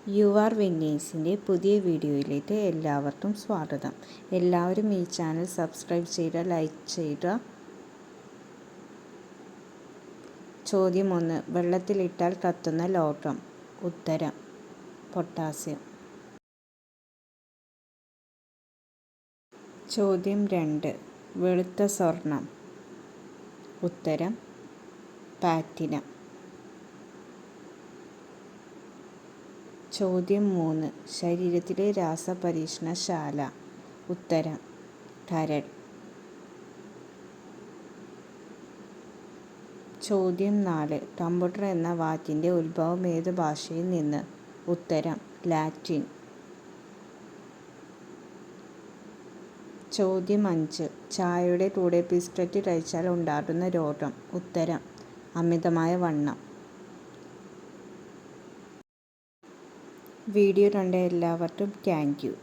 You are വിന്നേഴ്സിൻ്റെ പുതിയ വീഡിയോയിലേക്ക് എല്ലാവർക്കും സ്വാഗതം. എല്ലാവരും ഈ ചാനൽ സബ്സ്ക്രൈബ് ചെയ്യുക, ലൈക്ക് ചെയ്യുക. ചോദ്യം 1. വെള്ളത്തിലിട്ടാൽ കത്തുന്ന ലോഹം. ഉത്തരം പൊട്ടാസ്യം. ചോദ്യം 2. വെളുത്ത സ്വർണം. ഉത്തരം പ്ലാറ്റിനം. ചോദ്യം 3. ശരീരത്തിലെ രാസപരീക്ഷണശാല. ഉത്തരം കരൾ. ചോദ്യം 4. കമ്പ്യൂട്ടർ എന്ന വാക്കിൻ്റെ ഉത്ഭവം ഏത് ഭാഷയിൽ നിന്ന്? ഉത്തരം ലാറ്റിൻ. ചോദ്യം 5. ചായയുടെ കൂടെ ബിസ്ക്കറ്റ് കഴിച്ചാൽ ഉണ്ടാകുന്ന രോഗം. ഉത്തരം അമിതമായ വണ്ണം. വീഡിയോ കണ്ട എല്ലാവർക്കും താങ്ക് യു.